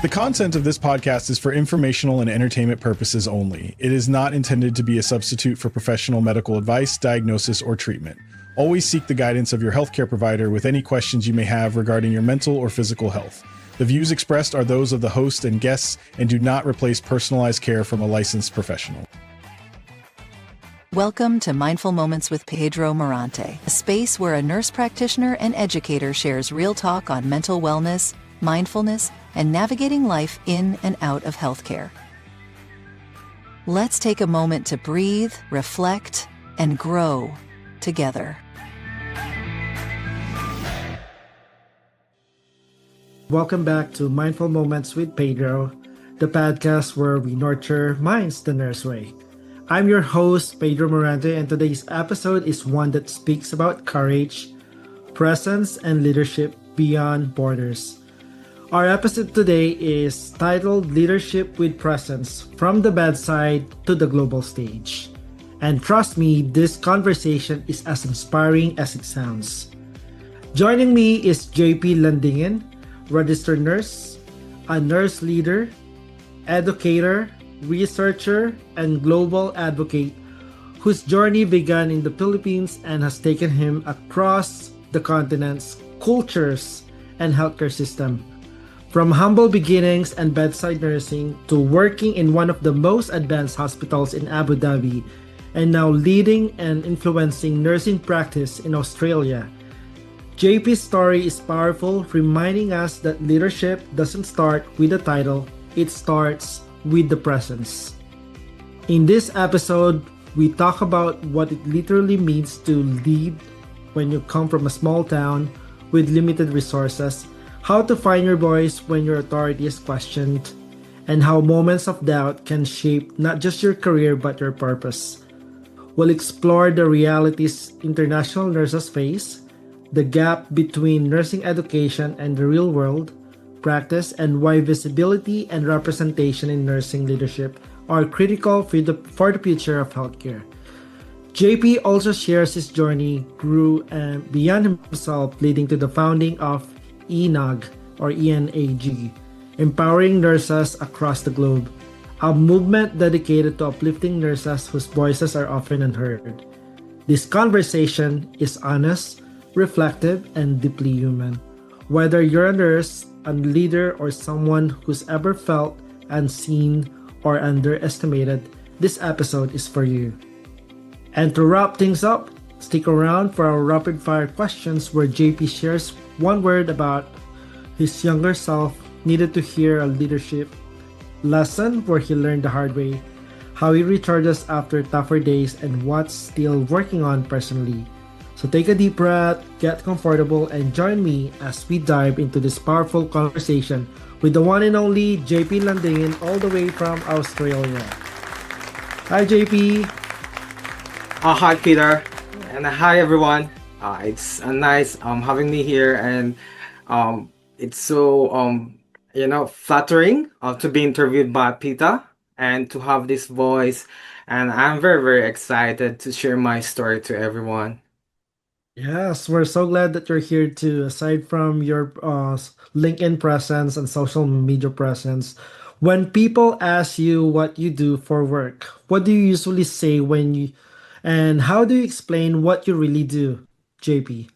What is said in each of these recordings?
The content of this podcast is for informational and entertainment purposes only. It is not intended to be a substitute for professional medical advice, diagnosis, or treatment. Always seek the guidance of your healthcare provider with any questions you may have regarding your mental or physical health. The views expressed are those of the host and guests and do not replace personalized care from a licensed professional. Welcome to Mindful Moments with Pedro Morante, a space where a nurse practitioner and educator shares real talk on mental wellness, mindfulness, and navigating life in and out of healthcare. Let's take a moment to breathe, reflect, and grow together. Welcome back to Mindful Moments with Pedro, the podcast where we nurture minds the nurse way. I'm your host, Pedro Morante, and today's episode is one that speaks about courage, presence, and leadership beyond borders. Our episode today is titled Leadership with Presence, From the Bedside to the Global Stage. And trust me, this conversation is as inspiring as it sounds. Joining me is Jaypee Landingin, registered nurse, a nurse leader, educator, researcher, and global advocate whose journey began in the Philippines and has taken him across the continents, cultures, and healthcare system. From humble beginnings and bedside nursing to working in one of the most advanced hospitals in Abu Dhabi and now leading and influencing nursing practice in Australia. JP's story is powerful, reminding us that leadership doesn't start with a title, it starts with the presence. In this episode, we talk about what it literally means to lead when you come from a small town with limited resources, how to find your voice when your authority is questioned, and how moments of doubt can shape not just your career but your purpose. We'll explore the realities international nurses face, the gap between nursing education and the real world practice, and why visibility and representation in nursing leadership are critical for the future of healthcare. JP also shares his journey grew beyond himself, leading to the founding of ENAG or ENAG, empowering nurses across the globe, a movement dedicated to uplifting nurses whose voices are often unheard. This conversation is honest, reflective, and deeply human. Whether you're a nurse, a leader, or someone who's ever felt unseen or underestimated, this episode is for you. And to wrap things up, stick around for our rapid fire questions where JP shares one word about his younger self needed to hear a leadership lesson where he learned the hard way, how he recharges after tougher days, and what's still working on personally. So take a deep breath, get comfortable, and join me as we dive into this powerful conversation with the one and only Jaypee Landingin all the way from Australia. Hi JP. Hi Peter, and hi everyone. It's nice having me here, and it's so flattering to be interviewed by Peter and to have this voice, and I'm very excited to share my story to everyone. Yes, we're so glad that you're here too. Aside from your LinkedIn presence and social media presence, when people ask you what you do for work, what do you usually say and how do you explain what you really do, JP?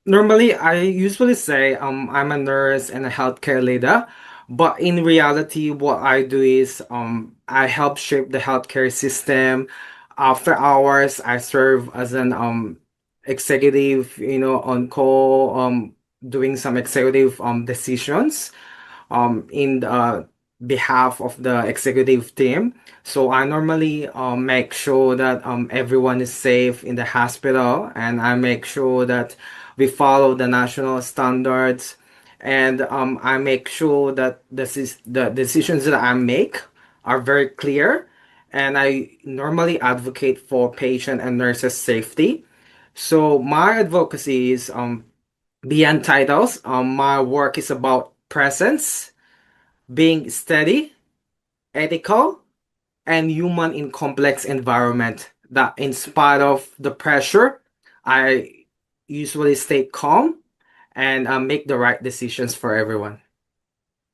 Normally, I usually say I'm a nurse and a healthcare leader, but in reality, what I do is I help shape the healthcare system. After hours, I serve as an executive, on call, doing some executive decisions in the behalf of the executive team. So I normally make sure that everyone is safe in the hospital, and I make sure that we follow the national standards, and I make sure that the decisions that I make are very clear, and I normally advocate for patient and nurses safety. So my advocacy is beyond titles. My work is about presence, being steady, ethical, and human in complex environment. That in spite of the pressure, I usually stay calm and make the right decisions for everyone.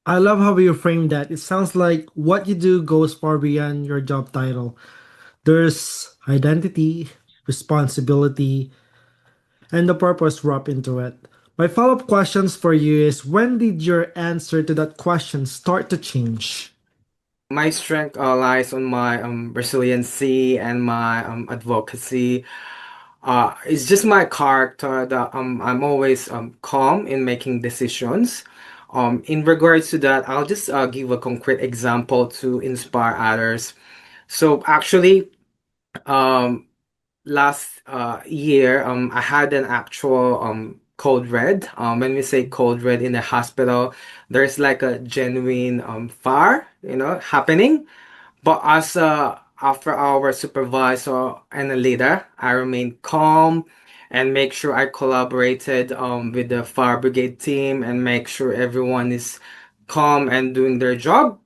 I love how you frame that. It sounds like what you do goes far beyond your job title. There's identity, responsibility, and the purpose wrapped into it. My follow up questions for you is when did your answer to that question start to change? My strength lies on my resiliency and my advocacy. It's just my character that I'm always calm in making decisions. In regards to that, I'll just give a concrete example to inspire others. So actually, um, last year, I had an actual code red. When we say code red in the hospital, there's like a genuine fire, happening. But as after our supervisor and a leader, I remained calm and make sure I collaborated with the fire brigade team and make sure everyone is calm and doing their job.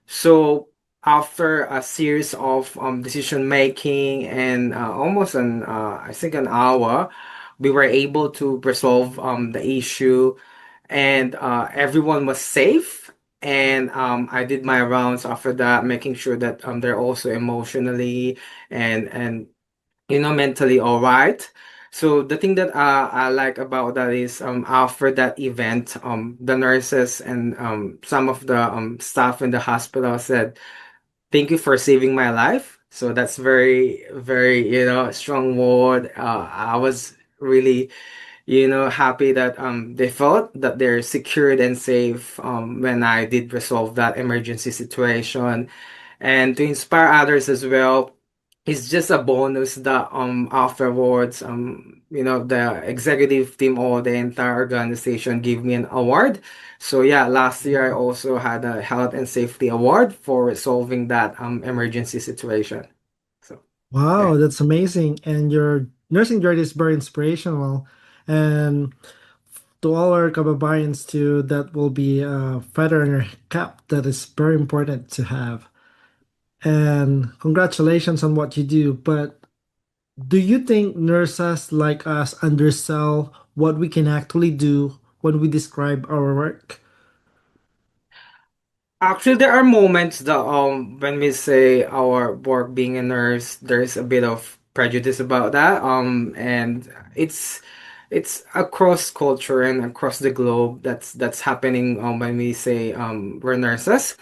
So after a series of decision making and almost I think an hour, we were able to resolve the issue and everyone was safe. And I did my rounds after that, making sure that they're also emotionally and mentally all right. So the thing that I like about that is after that event, the nurses and some of the staff in the hospital said, "Thank you for saving my life." So that's very, very, strong word. I was really happy that they felt that they're secured and safe when I did resolve that emergency situation. And to inspire others as well, it's just a bonus that afterwards the executive team or the entire organization gave me an award. So yeah, last year I also had a health and safety award for resolving that emergency situation. So yeah. Wow, that's amazing. And your nursing journey is very inspirational. And to all our kababayans too, that will be a feather in your cap that is very important to have. And congratulations on what you do. But do you think nurses like us undersell what we can actually do when we describe our work? Actually, there are moments that when we say our work being a nurse, there's a bit of prejudice about that. And it's across culture and across the globe that's happening when we say we're nurses.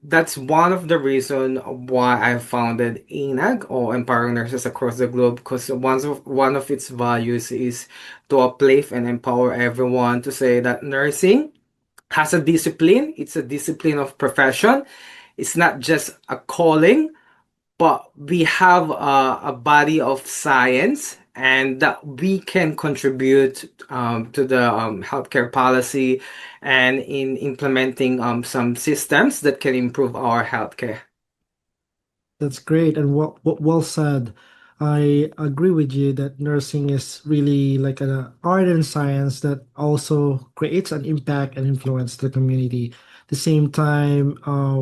That's one of the reason why I founded ENAG or Empowering Nurses Across the Globe because one of its values is to uplift and empower everyone to say that nursing has a discipline. It's a discipline of profession. It's not just a calling, but we have a body of science and that we can contribute to the healthcare policy and in implementing some systems that can improve our healthcare. That's great and well said. I agree with you that nursing is really like an art and science that also creates an impact and influence the community. At the same time,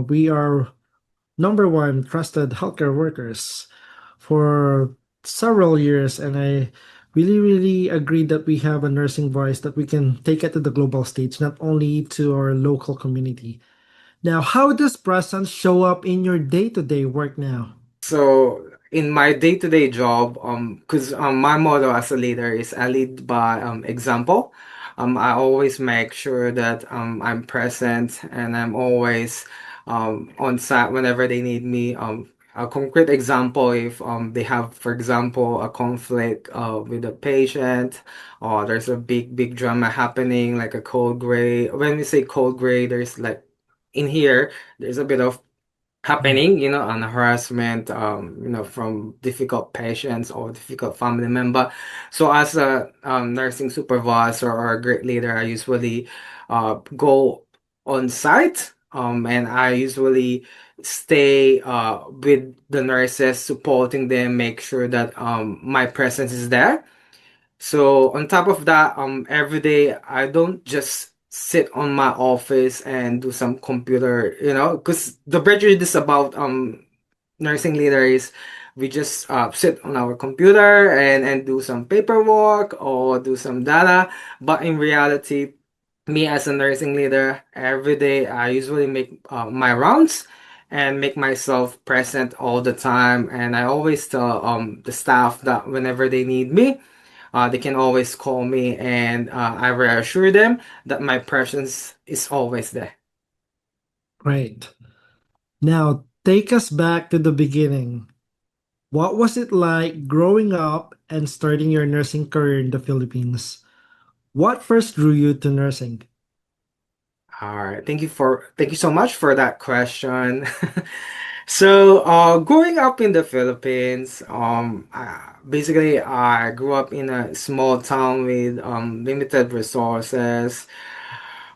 we are number one trusted healthcare workers for several years, and I really agree that we have a nursing voice that we can take it to the global stage, not only to our local community. Now, how does presence show up in your day-to-day work now? So in my day-to-day job, because my motto as a leader is I lead by example. I always make sure that I'm present and I'm always on site whenever they need me. A concrete example, if they have, for example, a conflict with a patient, or there's a big drama happening, like a cold gray. When we say cold gray, there's like in here, there's a bit of happening, on harassment, from difficult patients or difficult family member. So as a nursing supervisor or a great leader, I usually go on site, and I usually stay with the nurses, supporting them, make sure that my presence is there. So on top of that, every day I don't just sit on my office and do some computer, because the prejudice about nursing leader is we just sit on our computer and do some paperwork or do some data. But in reality, me as a nursing leader, every day I usually make my rounds and make myself present all the time. And I always tell the staff that whenever they need me, they can always call me, and I reassure them that my presence is always there. Great. Now, take us back to the beginning. What was it like growing up and starting your nursing career in the Philippines? What first drew you to nursing? All right, thank you so much for that question. So, growing up in the Philippines, basically I grew up in a small town with limited resources.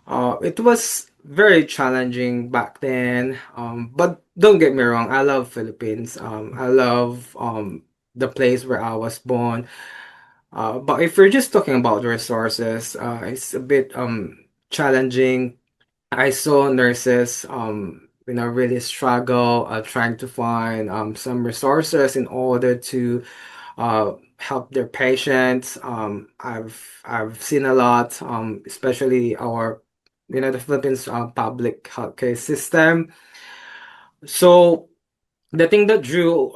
It was very challenging back then. But don't get me wrong, I love Philippines. I love the place where I was born. But if we're just talking about the resources, it's a bit challenging. I saw nurses, really struggle trying to find some resources in order to help their patients. I've seen a lot, especially the Philippines public healthcare system. So the thing that drew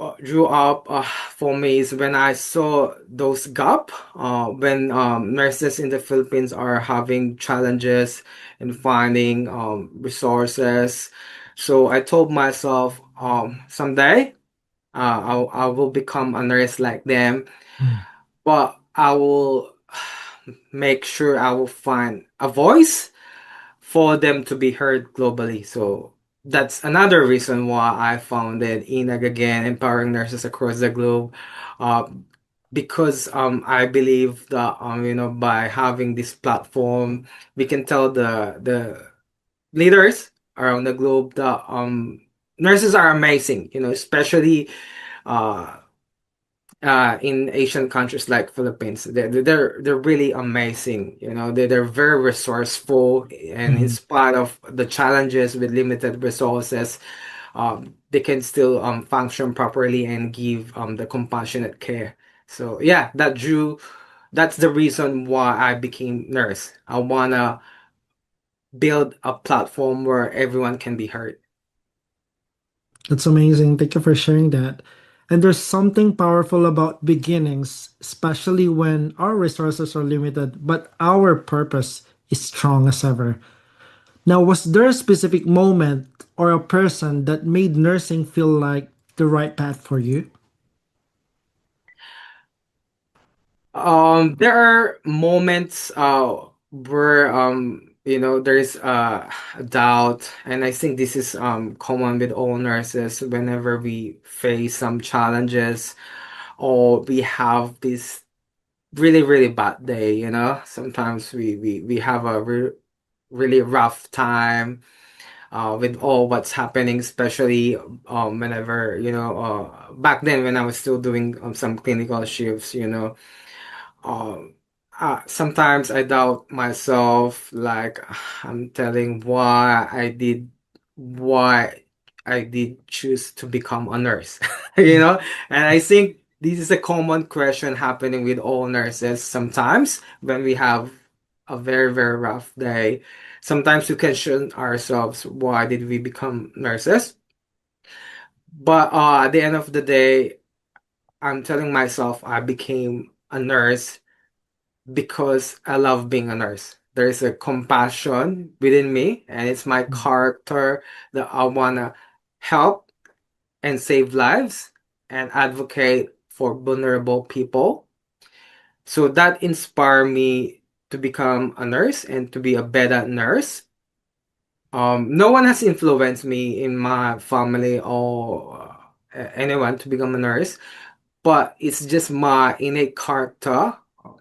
up for me is when I saw those gap, when nurses in the Philippines are having challenges in finding resources. So I told myself, someday I will become a nurse like them, Mm. but I will make sure I will find a voice for them to be heard globally. So that's another reason why I founded INAG again, empowering nurses across the globe. Uh, because I believe that by having this platform, we can tell the leaders around the globe that nurses are amazing. Especially uh in Asian countries like Philippines. They're really amazing. They're very resourceful, and in Mhm. spite of the challenges with limited resources, they can still function properly and give the compassionate care. So yeah, that's the reason why I became nurse. I wanna build a platform where everyone can be heard. That's amazing. Thank you for sharing that. And there's something powerful about beginnings, especially when our resources are limited, but our purpose is strong as ever. Now, was there a specific moment or a person that made nursing feel like the right path for you? There are moments where there's doubt, and I think this is common with all nurses whenever we face some challenges or we have this really really bad day. Sometimes we have a really rough time with all what's happening, especially whenever back then when I was still doing some clinical shifts. um, Sometimes I doubt myself, like I'm telling why I did choose to become a nurse, and I think this is a common question happening with all nurses sometimes when we have a very, very rough day. Sometimes we question ourselves, why did we become nurses? But at the end of the day, I'm telling myself I became a nurse because I love being a nurse. There's a compassion within me, and it's my character that I wanna help and save lives and advocate for vulnerable people. So that inspired me to become a nurse and to be a better nurse. No one has influenced me in my family or anyone to become a nurse, but it's just my innate character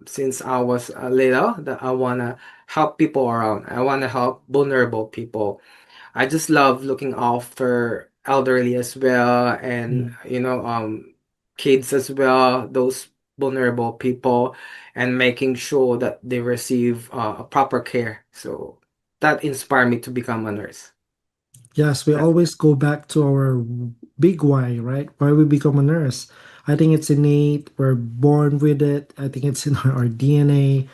since I was a little that I wanna help people around. I wanna help vulnerable people. I just love looking after elderly as well, and Mm. kids as well, those vulnerable people, and making sure that they receive a proper care. So that inspired me to become a nurse. Yes, we That's always go back to our big why, right? Why we become a nurse. I think it's innate. We're born with it. I think it's in our DNA.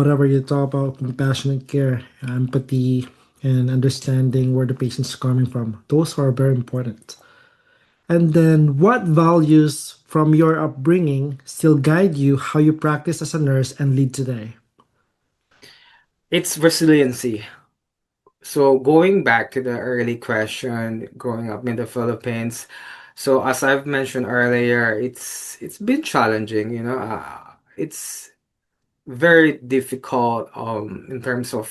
whatever you talk about compassionate care, empathy, and understanding where the patient's coming from. Those are very important. And then, what values from your upbringing still guide you how you practice as a nurse and lead today? It's resiliency. So going back to the early question, growing up in the Philippines, so as I've mentioned earlier, it's been challenging, you know. It's very difficult in terms of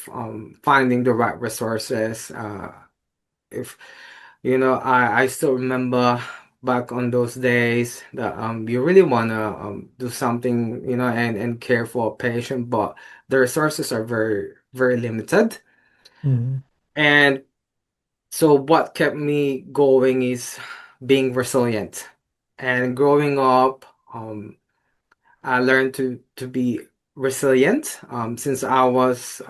finding the right resources. If you know, I still remember back on those days that you really wanna do something, you know, and care for a patient, but the resources are very limited. Mhm. And so what kept me going is being resilient. And growing up, I learned to be resilient. Since I was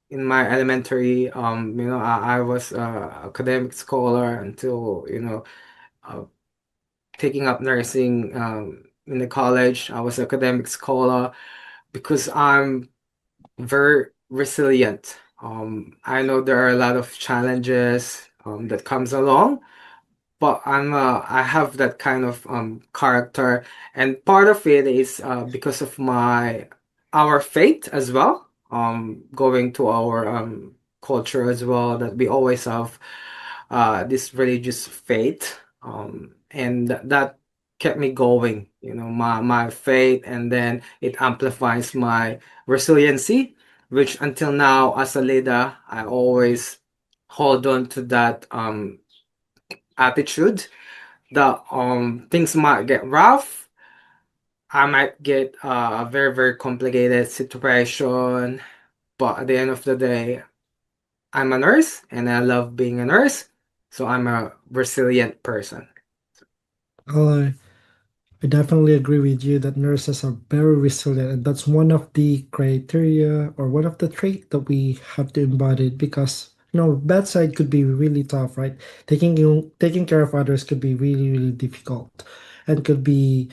in my elementary, you know, I was academic scholar until, you know, uh, taking up nursing in the college. I was academic scholar because I'm very resilient. I know there are a lot of challenges that comes along, but I have that kind of character, and part of it is because of my our faith as well. Going to our culture as well, that we always have this religious faith, and that kept me going. You know, my faith, and then it amplifies my resiliency, which until now as a leader, I always hold on to that attitude that things might get rough. I might get a very complicated situation, but at the end of the day, I'm a nurse and I love being a nurse, so I'm a resilient person. Well, I definitely agree with you that nurses are very resilient, and that's one of the criteria or one of the traits that we have to embody because bedside could be really tough, right? Taking care of others could be really difficult, and could be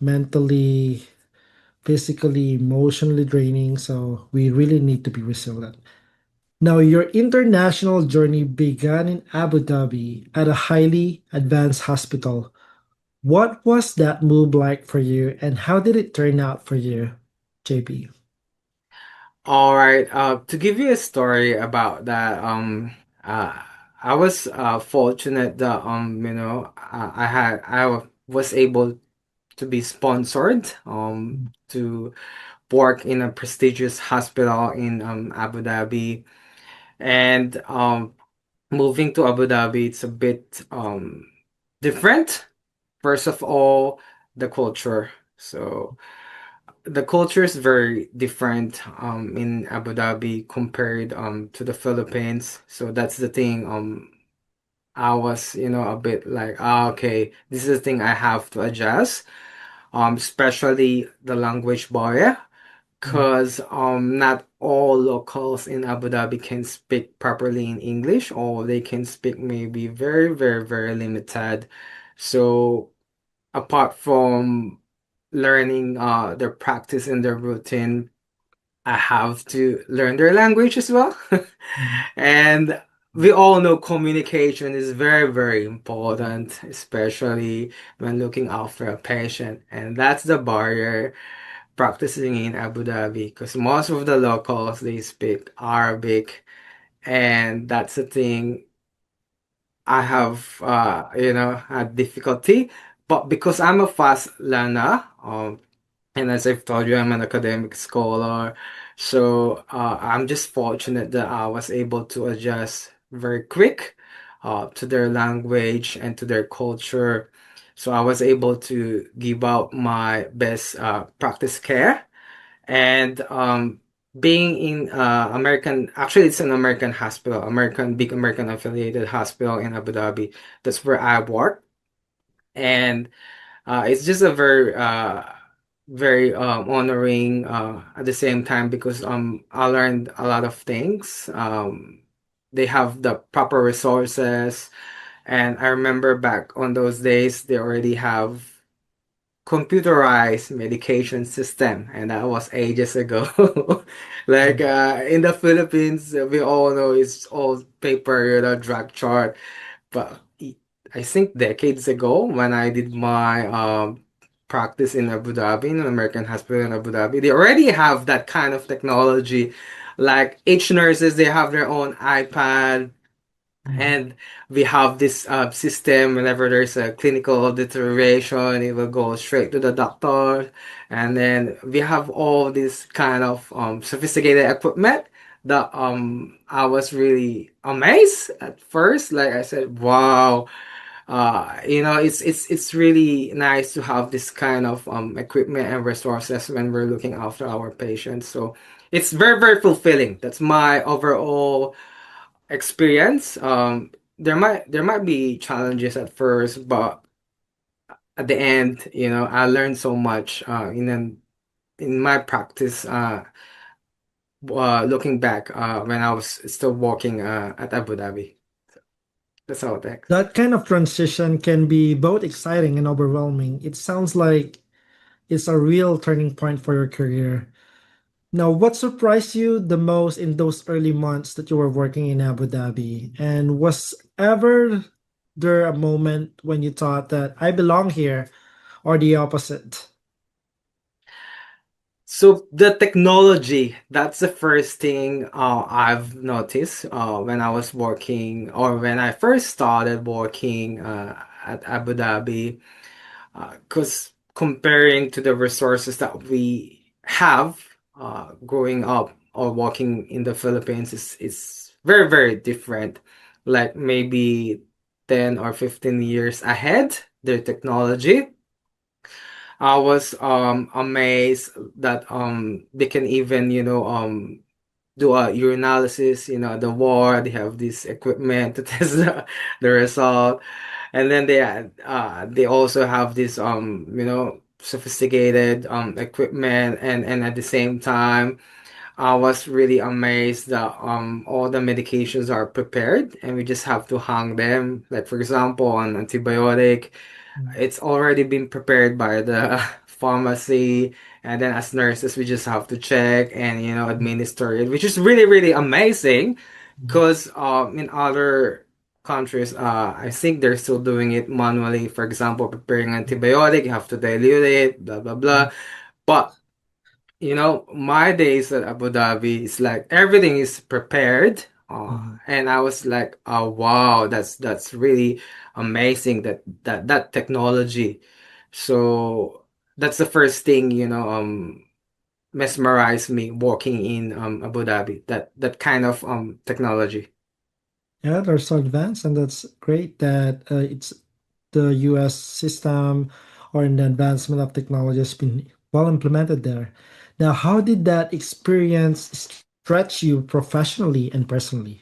mentally, physically, emotionally draining. So we really need to be resilient. Now, your international journey began in Abu Dhabi at a highly advanced hospital. What was that move like for you, and how did it turn out for you, JP? All right, to give you a story about that, uh, I was fortunate that you know, was able to be sponsored to work in a prestigious hospital in Abu Dhabi. And moving to Abu Dhabi, it's a bit different. First of all, the culture. So the culture is very different in Abu Dhabi compared to the Philippines. So that's the thing. I was, you know, a bit like, okay, this is the thing I have to adjust. Especially the language barrier. Mm, Because not all locals in Abu Dhabi can speak properly in English, or they can speak maybe very limited. So apart from learning their practice and their routine, I have to learn their language as well. mm, And we all know communication is very important, especially when looking after a patient. And that's the barrier practicing in Abu Dhabi, because most of the locals they speak Arabic, and that's the thing I have you know, had difficulty. But because I'm a fast learner, and as I've told you, I'm an academic scholar, so I'm just fortunate that I was able to adjust very quick to their language and to their culture. So I was able to give out my best practice care. And being in actually it's an American hospital, big American affiliated hospital in Abu Dhabi. That's where I work, and it's just a very honoring at the same time, because I learned a lot of things. They have the proper resources, and I remember back on those days they already have computerized medication system, and that was ages ago. Like Mm. in the Philippines, we all know it's all paper, drug chart. But I think decades ago, when I did my practice in Abu Dhabi, in an American hospital in Abu Dhabi, they already have that kind of technology. Like each nurses, they have their own iPad, Mm. and we have this system. Whenever there's a clinical deterioration, it will go straight to the doctor. And then we have all this kind of sophisticated equipment that I was really amazed at first. Like I said, wow, it's really nice to have this kind of equipment and resources when we're looking after our patients. So it's very, very fulfilling. That's my overall experience. There might be challenges at first, but at the end, I learned so much in my practice. Looking back, when I was still working at Abu Dhabi. That's all. Thanks. That kind of transition can be both exciting and overwhelming. It sounds like it's a real turning point for your career. Now, what surprised you the most in those early months that you were working in Abu Dhabi? And was ever there a moment when you thought that I belong here or the opposite? So the technology, that's the first thing I've noticed when I was working or when I first started working at Abu Dhabi. Because comparing to the resources that we have growing up or working in the Philippines is very, very different. Like maybe 10 or 15 years ahead, the technology. I was amazed that they can even do a urinalysis, the ward. They have this equipment to test the result. And then they also have this sophisticated equipment, and at the same time I was really amazed that all the medications are prepared and we just have to hang them. Like for example, an antibiotic, it's already been prepared by the pharmacy, and then as nurses we just have to check and administer it, which is really, really amazing. Because in other countries, I think they're still doing it manually. For example, preparing antibiotic, you have to dilute it, blah blah blah. But my days at Abu Dhabi is like everything is prepared. Mhm. And I was like, oh wow, that's really amazing that technology. So that's the first thing, mesmerized me walking in Abu Dhabi. That kind of technology. Yeah, they're so advanced, and that's great that it's the US system or in the advancement of technology has been well implemented there. Now, how did that experience stretch you professionally and personally?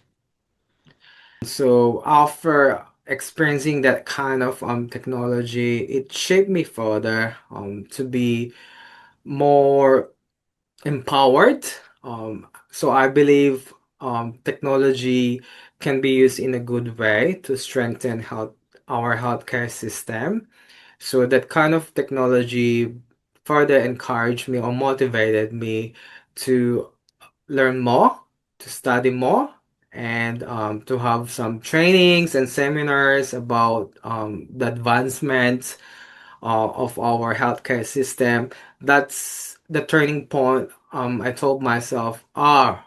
So after experiencing that kind of technology, it shaped me further to be more empowered. So I believe technology can be used in a good way to strengthen our healthcare system. So that kind of technology further encouraged me or motivated me to learn more, to study more, and to have some trainings and seminars about the advancements of our healthcare system. That's the turning point. I told myself,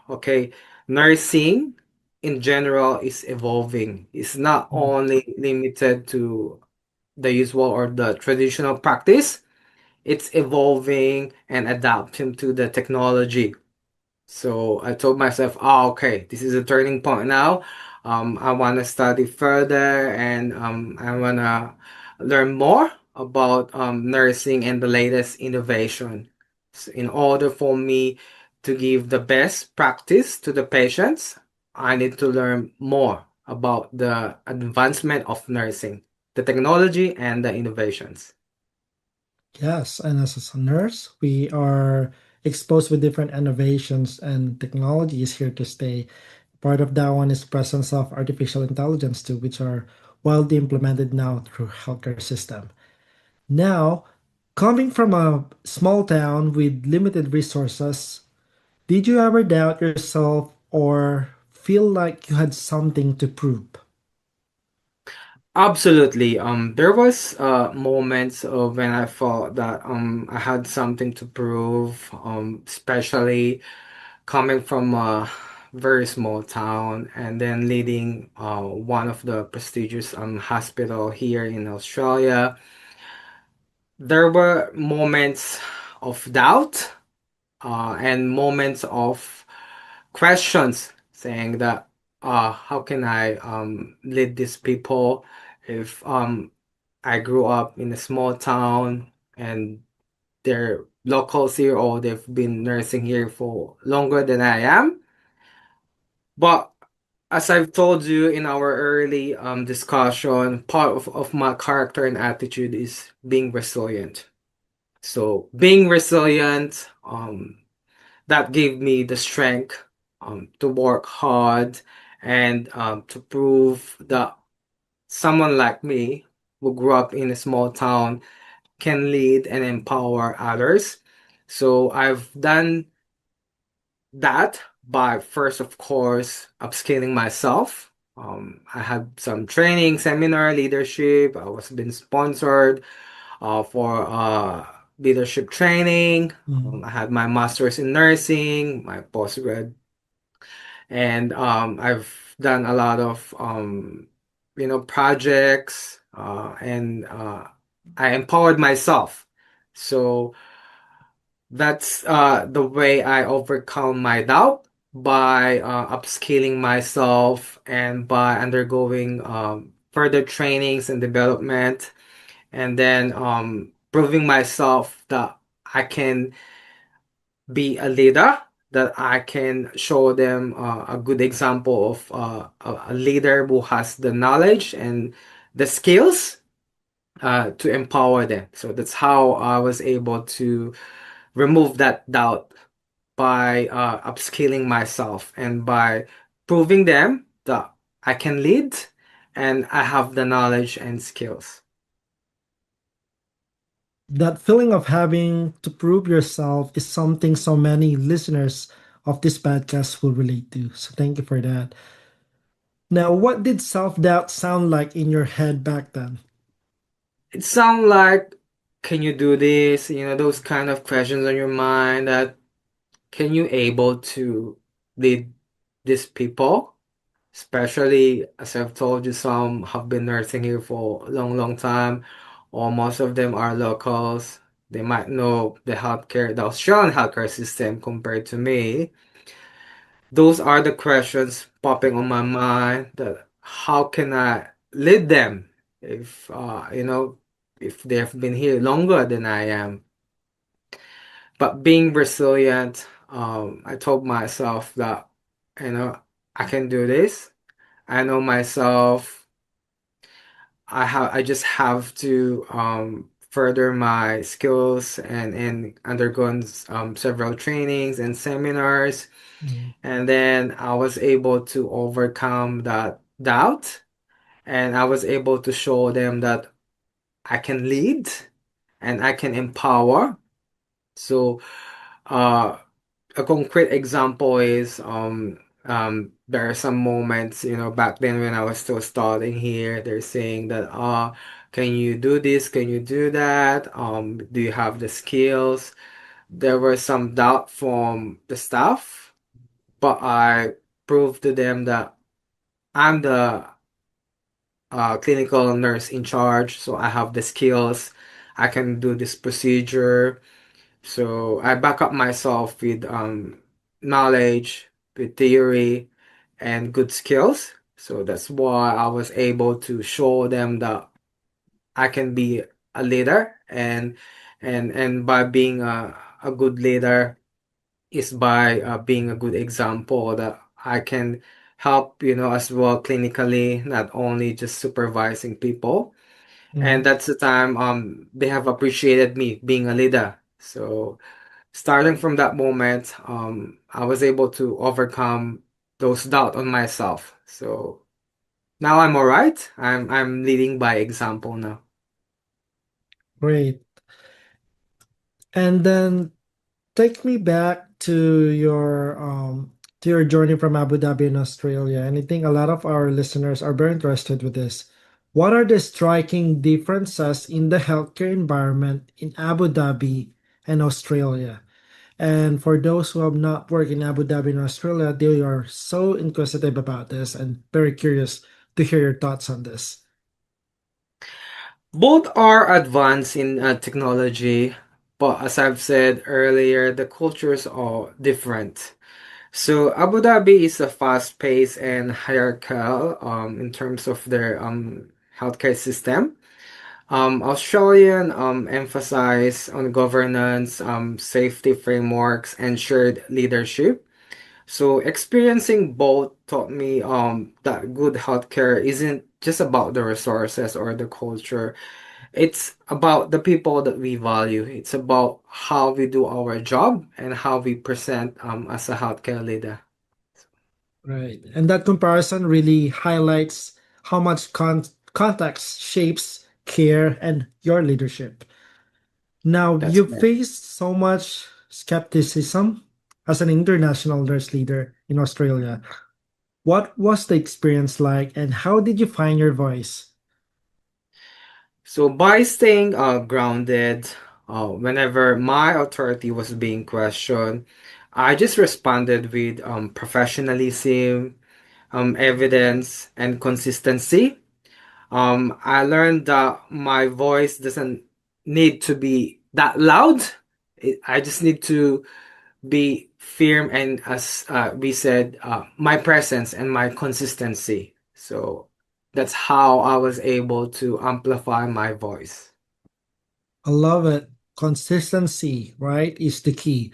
okay, nursing in general is evolving. It's not only limited to the usual or the traditional practice. It's evolving and adapting to the technology. So I told myself, okay, this is a turning point now. I want to study further, and I want to learn more about nursing and the latest innovation. So in order for me to give the best practice to the patients, I need to learn more about the advancement of nursing, the technology, and the innovations. Yes, and as a nurse, we are exposed with different innovations and technology is here to stay. Part of that one is presence of artificial intelligence too, which are widely implemented now through healthcare system. Now, Coming from a small town with limited resources, did you ever doubt yourself or feel like you had something to prove? Absolutely. There was moments of when I felt that I had something to prove, especially coming from a very small town and then leading one of the prestigious hospital here in Australia. There were moments of doubt and moments of questions saying that how can I lead these people if I grew up in a small town and they're locals here or they've been nursing here for longer than I am. But as I've told you in our early discussion, part of my character and attitude is being resilient. So being resilient, that gave me the strength to work hard and to prove that someone like me who grew up in a small town can lead and empower others. So I've done that by first, of course, upscaling myself. I had some training, seminar, leadership. I was being sponsored for leadership training. Mm. I had my master's in nursing, my postgrad, and I've done a lot of projects, and I empowered myself. So that's the way I overcome my doubt by upskilling myself and by undergoing further trainings and development, and then proving myself that I can be a leader, that I can show them a good example of a leader who has the knowledge and the skills to empower them. So that's how I was able to remove that doubt by upskilling myself and by proving them that I can lead and I have the knowledge and skills. That feeling of having to prove yourself is something so many listeners of this podcast will relate to. So thank you for that. Now, what did self doubt sound like in your head back then? It sounds like, can you do this? Those kind of questions on your mind that can you able to lead these people? Especially as I've told you, some have been nursing here for a long, long time, or most of them are locals. They might know the Australian healthcare system compared to me. Those are the questions popping on my mind that how can I lead them if if they've been here longer than I am. But being resilient, I told myself that you know I can do this. I know myself. I just have to further my skills and undergone several trainings and seminars, Mm. and then I was able to overcome that doubt, and I was able to show them that I can lead and I can empower. So, uh, a concrete example is there are some moments, back then when I was still starting here, they're saying that can you do this? Can you do that? Do you have the skills? There was some doubt from the staff, but I proved to them that I'm the clinical nurse in charge, so I have the skills. I can do this procedure. So I back up myself with knowledge, with theory, and good skills. So that's why I was able to show them that I can be a leader, and by being a good leader is by being a good example that I can help, as well clinically, not only just supervising people. And Mm. that's the time they have appreciated me being a leader. So starting from that moment, I was able to overcome those doubt on myself. So now I'm all right. I'm leading by example now. Great. And then take me back to your journey from Abu Dhabi in Australia. And I think a lot of our listeners are very interested with this. What are the striking differences in the healthcare environment in Abu Dhabi and Australia? And for those who have not worked in Abu Dhabi and Australia, they are so inquisitive about this and very curious to hear your thoughts on this. Both are advanced in technology, but as I've said earlier, the cultures are different. So Abu Dhabi is a fast-paced and hierarchical in terms of their healthcare system. Australian emphasize on governance, safety frameworks, and shared leadership. So experiencing both taught me that good healthcare isn't just about the resources or the culture. It's about the people that we value. It's about how we do our job and how we present as a healthcare leader. Right. And that comparison really highlights how much context shapes care and your leadership. Now, That's you correct. faced so much skepticism as an international nurse leader in Australia. What was the experience like, and how did you find your voice? So by staying grounded, whenever my authority was being questioned, I just responded with professionalism, evidence, and consistency. I learned that my voice doesn't need to be that loud. I just need to be firm and, as we said, my presence and my consistency. So that's how I was able to amplify my voice. I love it. Consistency, right, is the key.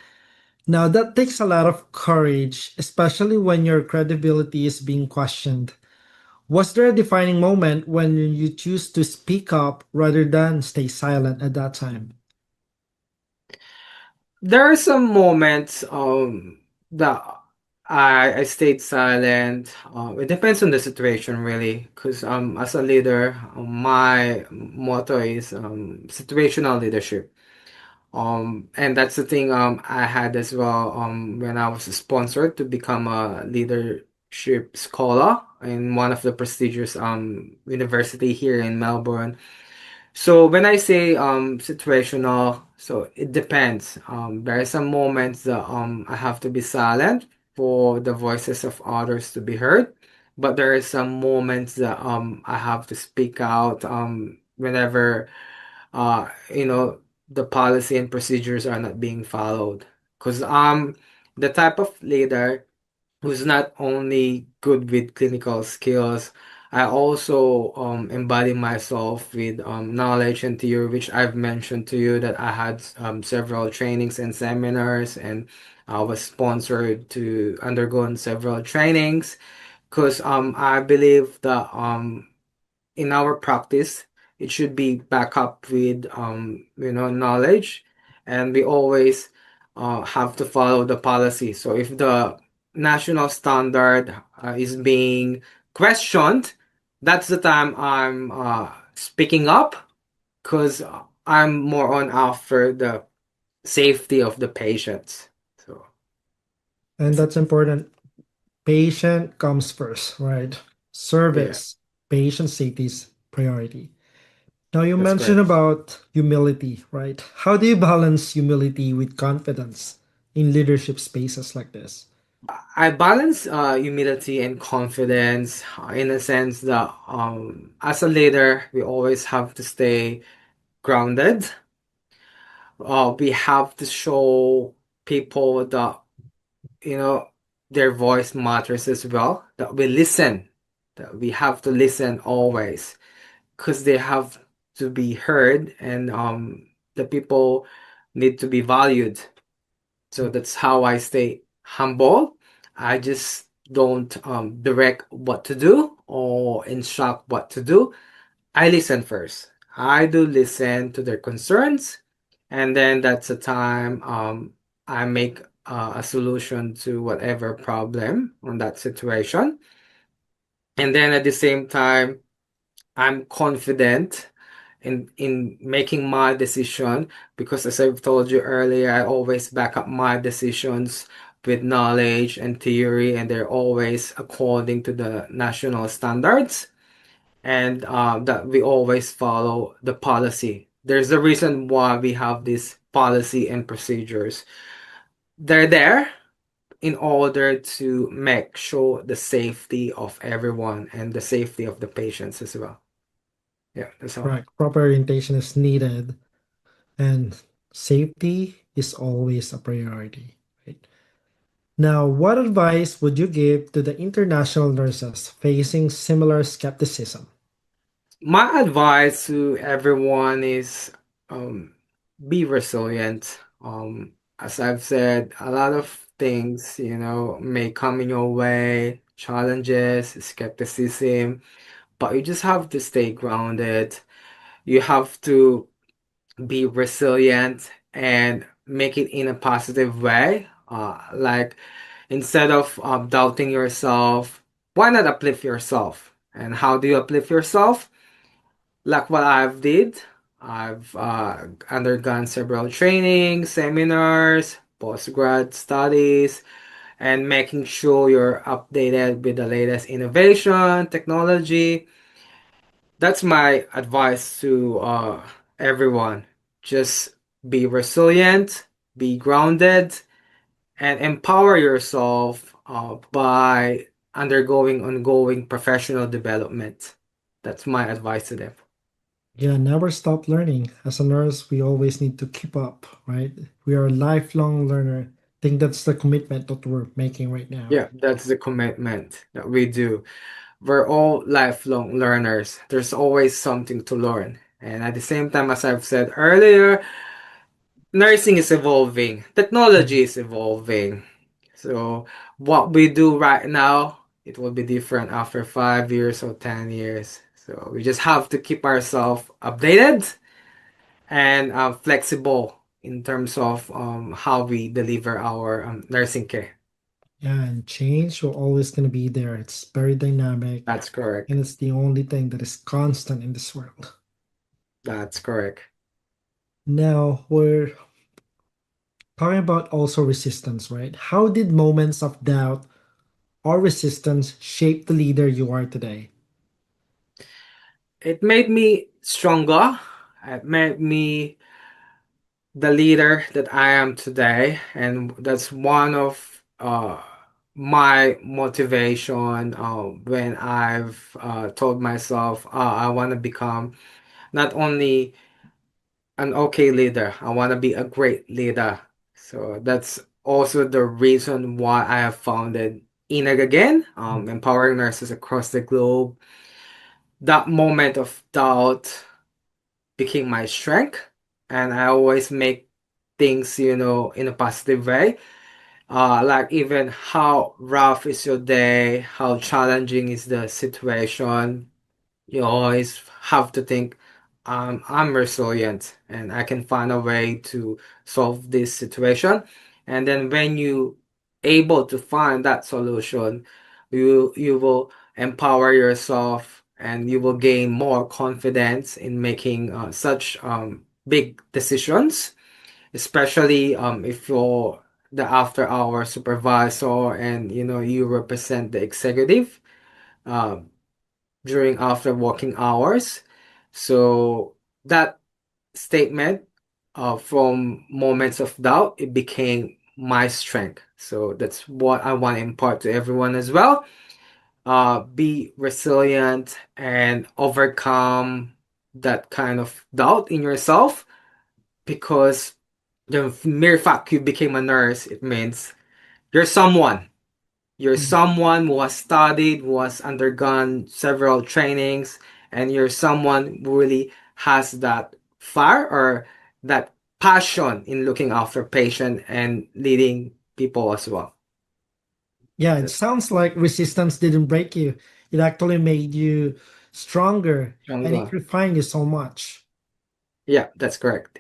Now, that takes a lot of courage, especially when your credibility is being questioned. Was there a defining moment when you choose to speak up rather than stay silent at that time? There are some moments that I stayed silent. It depends on the situation really, because as a leader, my motto is situational leadership. And that's the thing I had as well when I was sponsored to become a leadership scholar in one of the prestigious university here in Melbourne. So when I say situational, so it depends. There are some moments that I have to be silent for the voices of others to be heard, but there are some moments that I have to speak out whenever you know the policy and procedures are not being followed. Because the type of leader who's not only good with clinical skills, I also embody myself with knowledge and theory, which I've mentioned to you that I had several trainings and seminars, and I was sponsored to undergo several trainings because I believe that in our practice, it should be back up with knowledge, and we always have to follow the policy. So if the national standard is being questioned, that's the time I'm speaking up because I'm more on after the safety of the patients. So And that's that's important. Patient comes first, right? yeah, Service, patient safety is priority. Now, you that's mentioned correct. about humility, right? How do you balance humility with confidence in leadership spaces like this? I balance humility and confidence in a sense that as a leader, we always have to stay grounded. We have to show people that, you know, their voice matters as well, that we listen, that we have to listen always because they have to be heard and the people need to be valued. So that's how I stay humble. I just don't direct what to do or instruct what to do. I listen first. I do listen to their concerns, and then that's the time I make a solution to whatever problem on that situation. And then at the same time, I'm confident in making my decision, because as I've told you earlier, I always back up my decisions with knowledge and theory, and they're always according to the national standards, and that we always follow the policy. There's a reason why we have this policy and procedures. They're there in order to make sure the safety of everyone and the safety of the patients as well. Yeah, that's all. Correct. Proper orientation is needed, and safety is always a priority, right? Now, what advice would you give to the international nurses facing similar skepticism? My advice to everyone is um, be resilient. As I've said, a lot of things, may come in your way, challenges, skepticism, but you just have to stay grounded. You have to be resilient and make it in a positive way. Like instead of doubting yourself, why not uplift yourself? And how do you uplift yourself? Like what I've did, I've undergone several trainings, seminars, postgrad studies, and making sure you're updated with the latest innovation, technology. That's my advice to everyone. Just be resilient, be grounded, and empower yourself by undergoing ongoing professional development. That's my advice to them. Yeah, never stop learning. As a nurse, we always need to keep up, right? We are a lifelong learner. I think that's the commitment that we're making right now. Yeah, that's the commitment that we do. We're all lifelong learners. There's always something to learn. And at the same time, as I've said earlier, nursing is evolving, Mhm. technology is evolving. So what we do right now, it will be different after 5 years or 10 years. So we just have to keep ourselves updated and flexible in terms of how we deliver our nursing care. Yeah, and change will always going to be there. It's very dynamic, That's correct. and it's the only thing that is constant in this world. That's correct. Now, we're talking about also resistance, right? How did moments of doubt or resistance shape the leader you are today? It made me stronger. It made me the leader that I am today, and that's one of my motivation when I've told myself I want to become not only an okay leader, I want to be a great leader. So that's also the reason why I have founded INAG again, empowering nurses across the globe. That moment of doubt became my strength, and I always make things, in a positive way. Like even how rough is your day, how challenging is the situation, you always have to think, I'm resilient and I can find a way to solve this situation. And then when you able to find that solution, you will empower yourself and you will gain more confidence in making such big decisions, especially if you're the after hour supervisor and you represent the executive. Um, During after working hours. So that statement from moments of doubt, it became my strength. So that's what I want to impart to everyone as well. Be resilient and overcome that kind of doubt in yourself, because the mere fact you became a nurse, it means you're someone. You're Mm. someone who has studied, who has undergone several trainings, and you're someone who really has that fire or that passion in looking after patient and leading people as well. Yeah, it That's sounds like resistance didn't break you. It actually made you stronger and it stronger. refined you so much. Yeah, that's correct.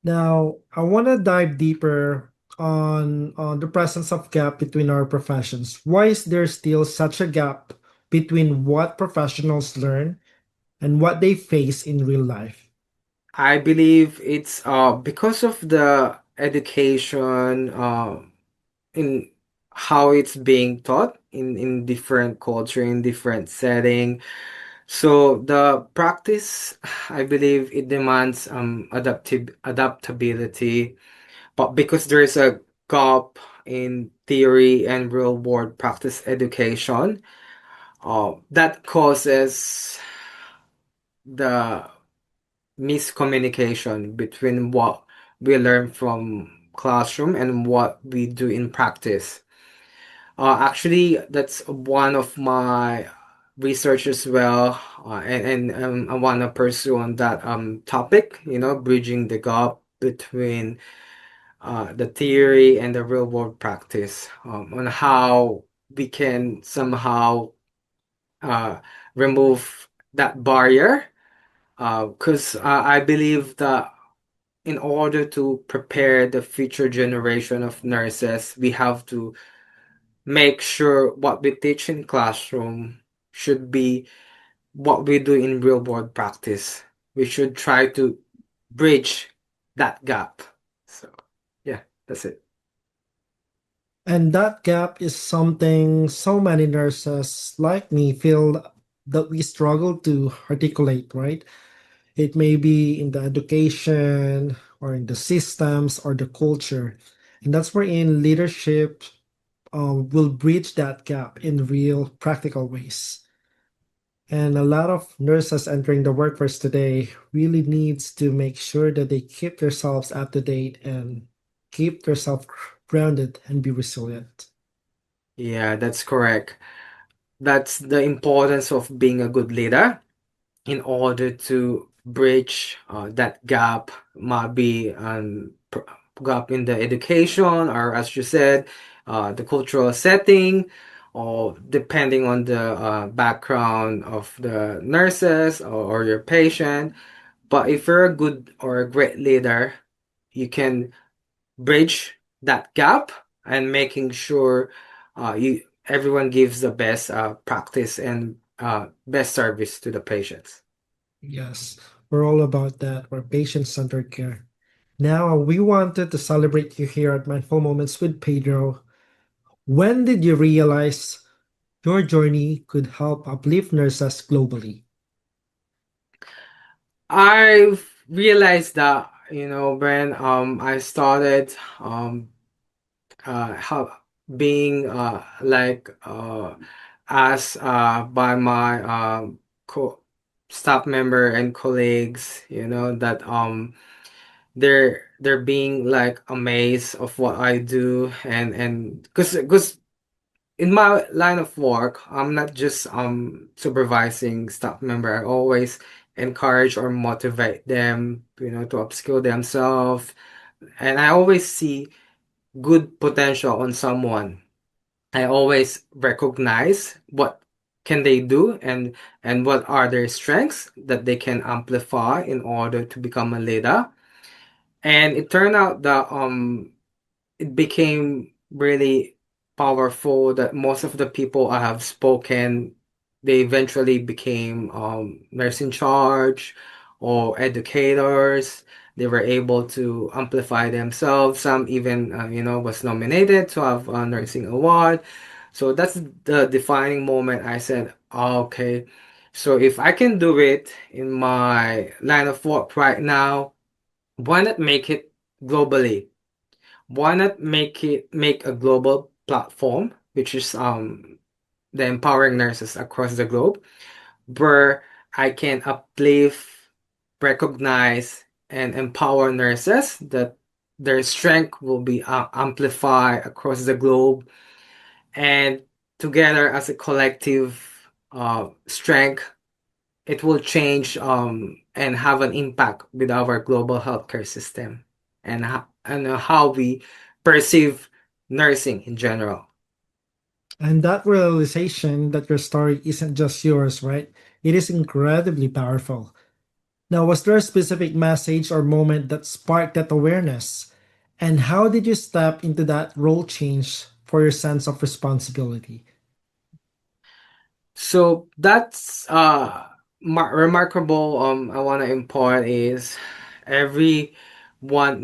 Now, I want to dive deeper on the presence of gap between our professions. Why is there still such a gap between what professionals learn and what they face in real life. I believe it's because of the education in how it's being taught in different culture, in different setting. So the practice, I believe it demands adaptability, but because there is a gap in theory and real world practice education, that causes the miscommunication between what we learn from classroom and what we do in practice. Actually, that's one of my research as well, and I want to pursue on that topic, bridging the gap between the theory and the real world practice, on how we can somehow uh, remove that barrier. Because I believe that in order to prepare the future generation of nurses, we have to make sure what we teach in classroom should be what we do in real world practice. We should try to bridge that gap. So, yeah, that's it. And that gap is something so many nurses like me feel that we struggle to articulate, right? It may be in the education or in the systems or the culture. And that's where in leadership will bridge that gap in real practical ways. And a lot of nurses entering the workforce today really needs to make sure that they keep themselves up to date and keep themselves grounded and be resilient. Yeah, that's correct. That's the importance of being a good leader in order to bridge that gap, might be gap in the education, or as you said, the cultural setting, or depending on the background of the nurses or your patient. But if you're a good or a great leader, you can bridge that gap and making sure you everyone gives the best practice and best service to the patients. Yes, we're all about that. We're patient-centered care. Now, we wanted to celebrate you here at Mindful Moments with Pedro. When did you realize your journey could help uplift nurses globally? I've realized that, when I started how being asked by my co staff member and colleagues, that they're being like amazed of what I do, and because in my line of work, I'm not just supervising staff member. I always encourage or motivate them, to upskill themselves. And I always see good potential on someone. I always recognize what can they do, and what are their strengths that they can amplify in order to become a leader. And it turned out that it became really powerful that most of the people I have spoken, they eventually became nurse in charge or educators. They were able to amplify themselves. Some even, was nominated to have a nursing award. So that's the defining moment. I said, "Oh, okay, so if I can do it in my line of work right now, why not make it globally? Why not make a global platform, which is the empowering nurses across the globe, where I can uplift, recognize, and empower nurses that their strength will be amplified across the globe, and together as a collective strength, it will change and have an impact with our global healthcare system, and how we perceive nursing in general." And that realization that your story isn't just yours, right? It is incredibly powerful. Now, was there a specific message or moment that sparked that awareness? And how did you step into that role change for your sense of responsibility? So that's Remarkable I want to import is everyone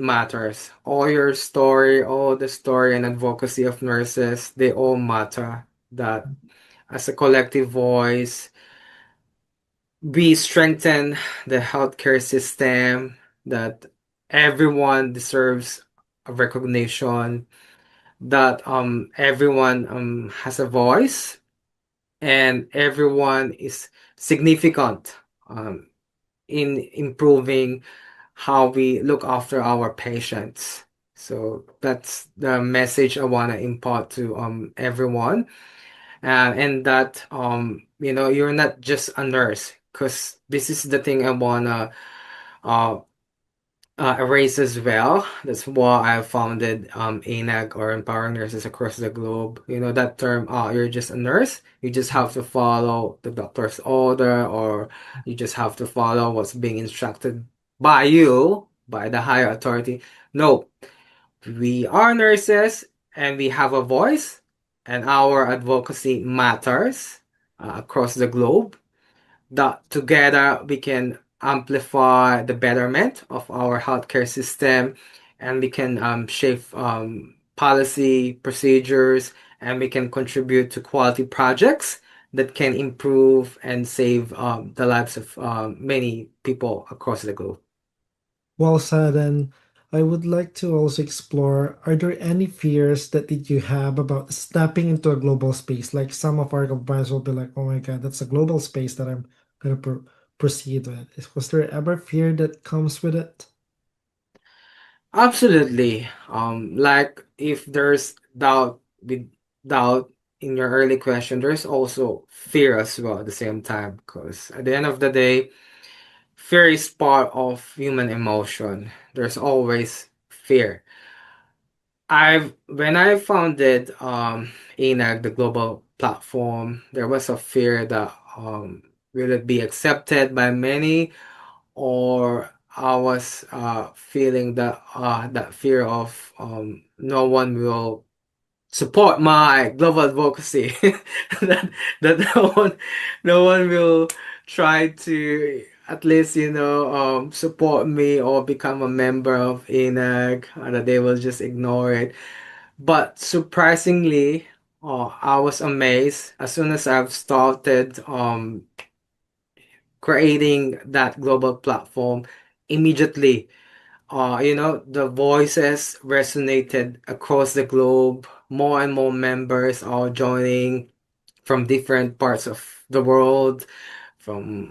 matters. All your story, all the story and advocacy of nurses, they all matter. That as a collective voice, we strengthen the healthcare system, that everyone deserves a recognition, that everyone has a voice, and everyone is significant um in improving how we look after our patients. So that's the message I want to impart to everyone, and that you're not just a nurse, because this is the thing I wanna uh erase as well. That's why I founded ANAG, or Empowering Nurses Across the Globe. You know that term, you're just a nurse. You just have to follow the doctor's order, or you just have to follow what's being instructed by you, by the higher authority. No, we are nurses and we have a voice, and our advocacy matters across the globe, that together we can amplify the betterment of our healthcare system, and we can shape policy procedures, and we can contribute to quality projects that can improve and save the lives of many people across the globe. Well said. And I would like to also explore, are there any fears that did you have about stepping into a global space? Like some of our companies will be like, oh my God, that's a global space that I'm going to proceed with. Was there ever fear that comes with it? Absolutely. Like if there's doubt in your early question, there's also fear as well at the same time. Because at the end of the day, fear is part of human emotion. There's always fear. When I founded ANAG, the global platform, there was a fear that will it be accepted by many, or I was feeling that fear of no one will support my global advocacy, that no one will try to at least support me or become a member of ANAG, that they will just ignore it. But surprisingly, I was amazed as soon as I've started creating that global platform. Immediately, the voices resonated across the globe. More and more members are joining from different parts of the world, from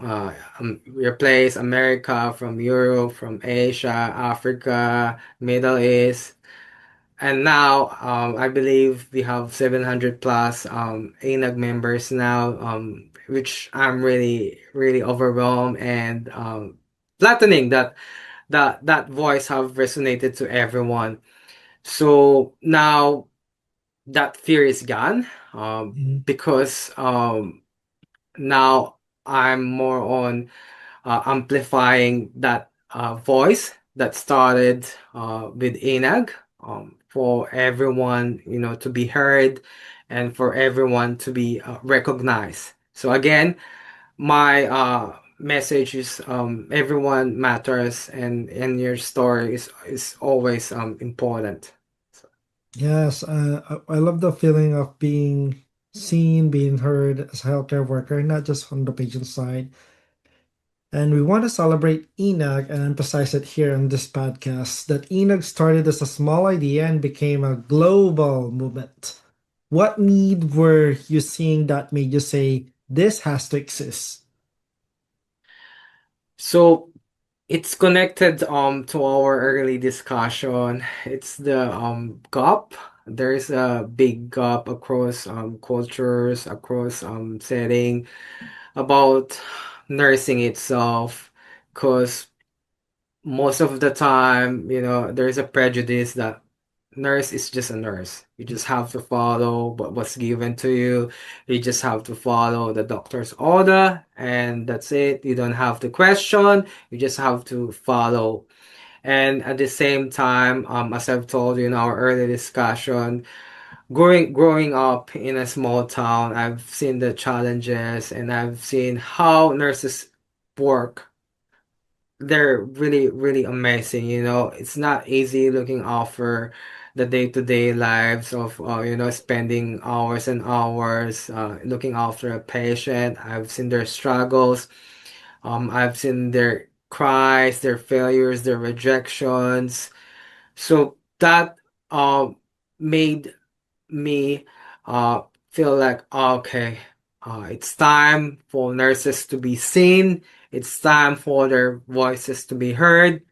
your place, America, from Europe, from Asia, Africa, Middle East. And now, I believe we have 700 plus ANAG members now, which I'm really, really overwhelmed and flattening that voice have resonated to everyone. So now that fear is gone, Mhm. because now I'm more on amplifying that voice that started with ANAG, for everyone, to be heard, and for everyone to be recognized. So again, my message is everyone matters, and your story is always important. So, Yes, I love the feeling of being seen, being heard as a healthcare worker, not just from the patient side. And we want to celebrate ENAG and emphasize it here on this podcast that ENAG started as a small idea and became a global movement. What need were you seeing that made you say, this has to exist? so it's connected to our early discussion. It's the gap. There's a big gap across cultures, across setting, about nursing itself, because most of the time, there's a prejudice that nurse is just a nurse. You just have to follow what's given to you. You just have to follow the doctor's order, and that's it. You don't have to question. You just have to follow. And at the same time, as I've told you in our early discussion, growing up in a small town, I've seen the challenges, and I've seen how nurses work, they're really, really amazing. It's not easy looking after the day-to-day lives of, spending hours and hours looking after a patient. I've seen their struggles. I've seen their cries, their failures, their rejections. So that made me uh, feel like, okay, it's time for nurses to be seen. It's time for their voices to be heard.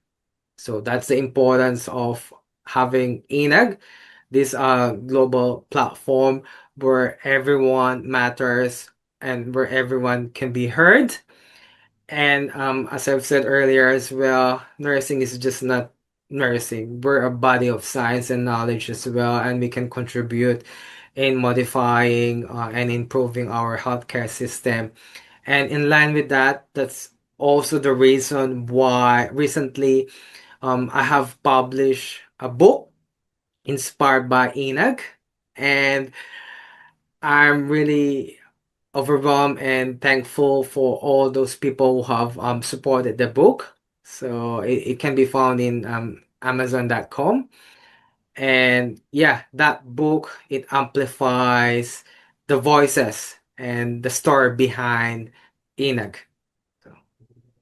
So that's the importance of having INAG, this global platform where everyone matters and where everyone can be heard. And as I've said earlier as well, nursing is just not nursing. We're a body of science and knowledge as well, and we can contribute in modifying and improving our healthcare system. And in line with that, that's also the reason why recently I have published a book inspired by Enoch, and I'm really overwhelmed and thankful for all those people who have supported the book. So it can be found in Amazon.com. And yeah, that book, it amplifies the voices and the story behind Enoch. So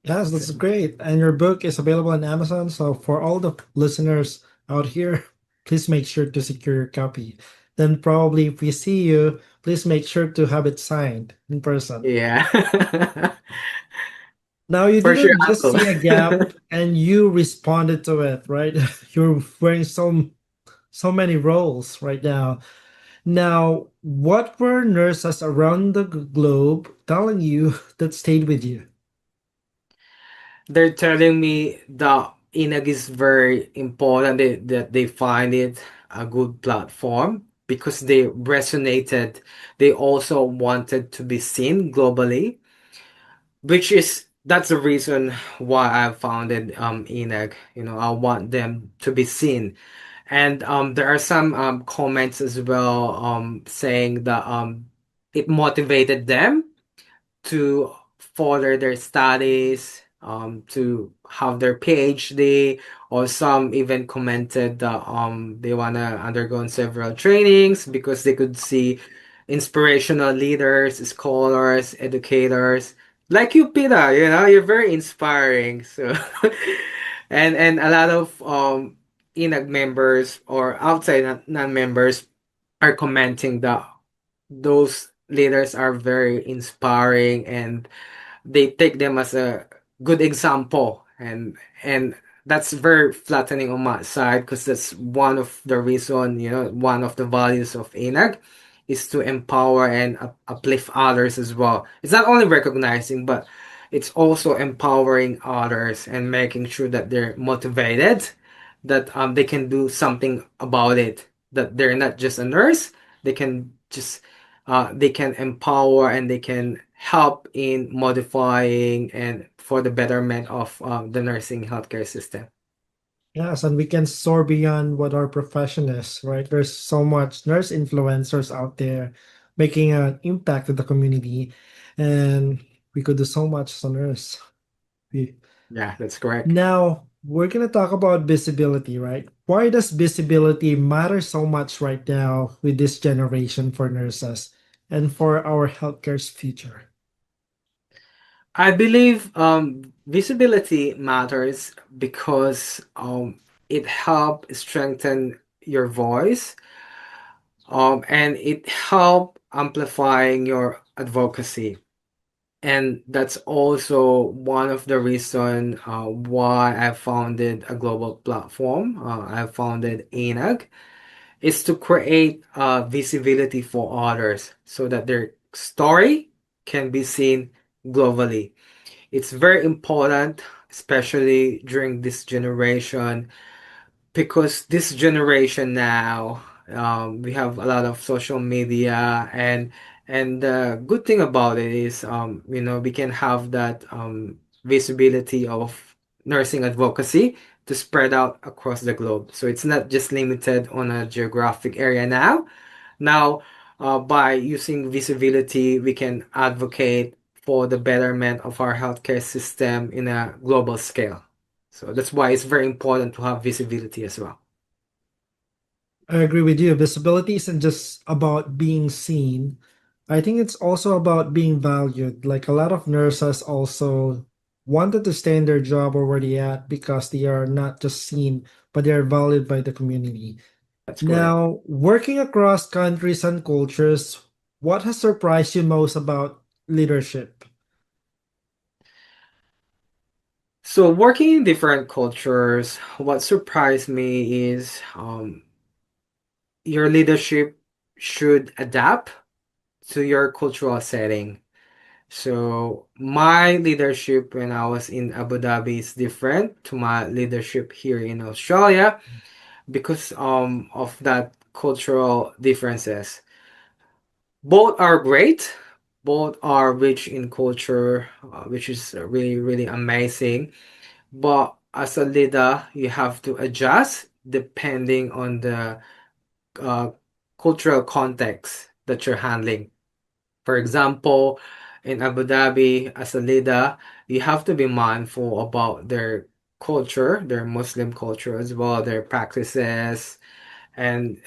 Yes, that's that's it. great. And your book is available on Amazon. So for all the listeners out here, please make sure to secure your copy. Then probably if we see you, please make sure to have it signed in person. Yeah. Now you For sure didn't I just will. see a gap and you responded to it, right? You're wearing so many roles right now. Now, what were nurses around the globe telling you that stayed with you? They're telling me that Inag is very important, that they find it a good platform because they resonated. They also wanted to be seen globally, which is that's the reason why I founded Inag. I want them to be seen. And there are some comments as well saying that it motivated them to further their studies, to have their PhD, or some even commented that they wanna undergo several trainings because they could see inspirational leaders, scholars, educators like you, Peter. You're very inspiring. So, and a lot of INAG members or outside non-members are commenting that those leaders are very inspiring and they take them as a good example, and that's very flattening on my side because that's one of the reason, one of the values of ANAG is to empower and uplift others as well. It's not only recognizing, but it's also empowering others and making sure that they're motivated, that they can do something about it, that they're not just a nurse, they can just they can empower and they can help in modifying and for the betterment of the nursing healthcare system. Yes, and we can soar beyond what our profession is, right? There's so much nurse influencers out there making an impact to the community, and we could do so much as a nurse. We- Yeah, that's correct. Now, we're going to talk about visibility, right? Why does visibility matter so much right now with this generation for nurses and for our healthcare's future? I believe visibility matters because it helps strengthen your voice, and it helps amplifying your advocacy. And that's also one of the reason why I founded a global platform. I founded ANAG is to create visibility for others so that their story can be seen globally. It's very important, especially during this generation, because this generation now, we have a lot of social media, and the good thing about it is, we can have that visibility of nursing advocacy to spread out across the globe. So it's not just limited on a geographic area now. Now, by using visibility, we can advocate for the betterment of our healthcare system in a global scale. So that's why it's very important to have visibility as well. I agree with you. Visibility isn't just about being seen. I think it's also about being valued. Like a lot of nurses also wanted to stay in their job or where they at because they are not just seen, but they are valued by the community. That's correct. Now, working across countries and cultures, what has surprised you most about leadership? So working in different cultures, what surprised me is your leadership should adapt to your cultural setting. So my leadership when I was in Abu Dhabi is different to my leadership here in Australia because of that cultural differences. Both are great. Both are rich in culture, which is really, really amazing. But as a leader, you have to adjust depending on the uh, cultural context that you're handling. For example, in Abu Dhabi, as a leader, you have to be mindful about their culture, their Muslim culture as well, their practices, and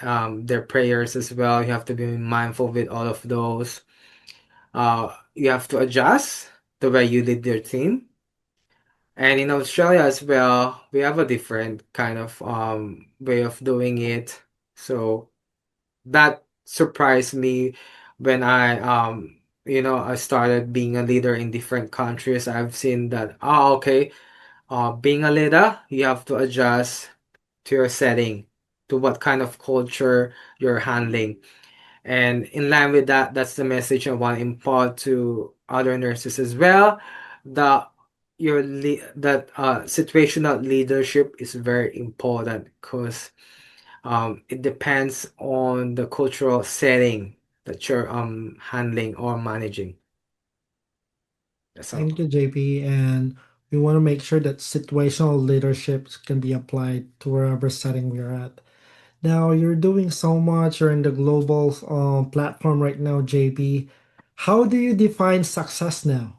their prayers as well. You have to be mindful with all of those. You have to adjust the way you lead your team. And in Australia as well, we have a different kind of way of doing it. So that surprised me when I started being a leader in different countries. I've seen that, okay, being a leader, you have to adjust to your setting, to what kind of culture you're handling. And in line with that, that's the message I want to impart to other nurses as well. That situational leadership is very important because it depends on the cultural setting that you're handling or managing. That's Thank all. you, JP. And we want to make sure that situational leadership can be applied to wherever setting we're at. Now, you're doing so much, you're in the global platform right now, JP. How do you define success now?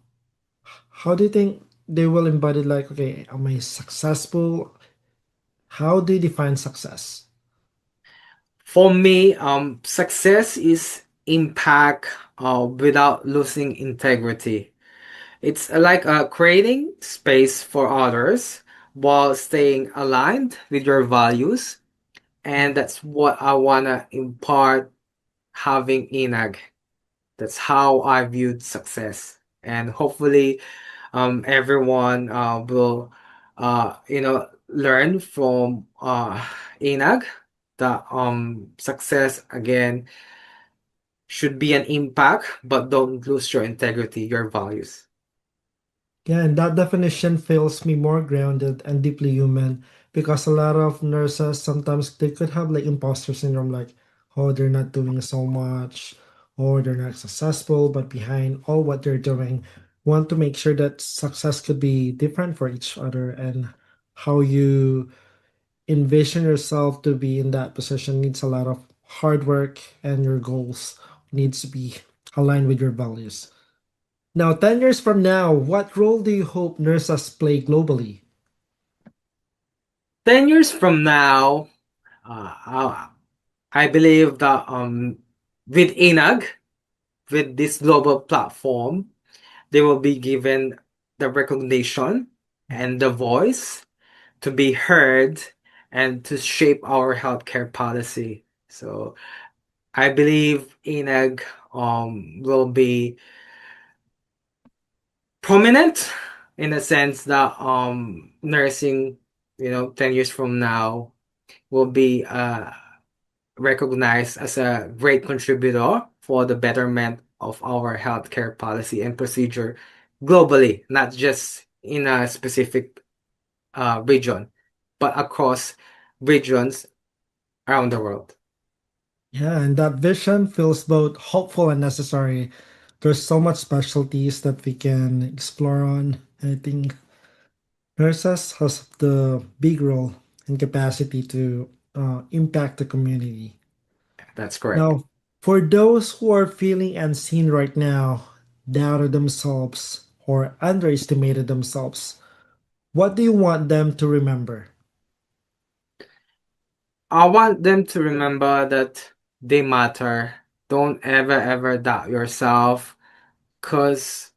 How do you think they will embody, like, okay, am I successful? How do you define success? For me, success is impact without losing integrity. It's like creating space for others while staying aligned with your values. And that's what I want to impart having INAG. That's how I viewed success. And hopefully, everyone will, learn from INAG that success again should be an impact, but don't lose your integrity, your values. Yeah, and that definition feels me more grounded and deeply human because a lot of nurses sometimes they could have like imposter syndrome, like, oh, they're not doing so much, or they're not successful, but behind all what they're doing, want to make sure that success could be different for each other and how you envision yourself to be in that position needs a lot of hard work and your goals needs to be aligned with your values. Now, 10 years from now, what role do you hope nurses play globally? 10 years from now, I believe that with INAG, with this global platform, they will be given the recognition and the voice to be heard and to shape our healthcare policy. So I believe INAG will be prominent in the sense that nursing, 10 years from now will be recognized as a great contributor for the betterment of our healthcare policy and procedure globally, not just in a specific region, but across regions around the world. Yeah, and that vision feels both hopeful and necessary. There's so much specialties that we can explore on. I think nurses has the big role and capacity to impact the community. That's correct. Now, for those who are feeling unseen right now, doubted themselves or underestimated themselves, what do you want them to remember? I want them to remember that they matter. Don't ever doubt yourself, because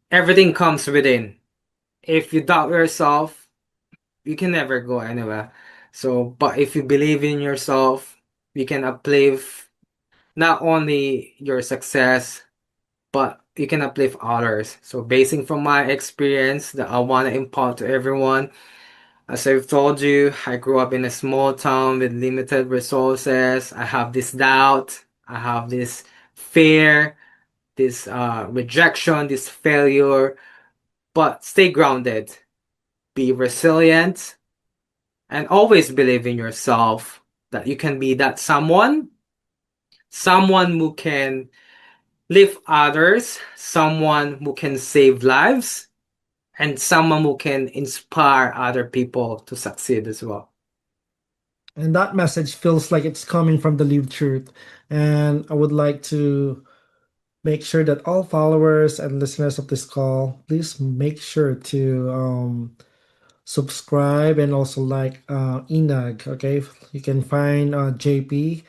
everything comes within. If you doubt yourself, you can never go anywhere. So, but if you believe in yourself, you can uplift not only your success, but you can uplift others. So, basing from my experience that I want to impart to everyone, as I've told you, I grew up in a small town with limited resources. I have this doubt, I have this fear, this rejection, this failure, but stay grounded, be resilient, and always believe in yourself that you can be that someone who can lift others, someone who can save lives, and someone who can inspire other people to succeed as well. And that message feels like it's coming from the lived truth. And I would like to make sure that all followers and listeners of this call, please make sure to subscribe and also like Enag. Okay, you can find JP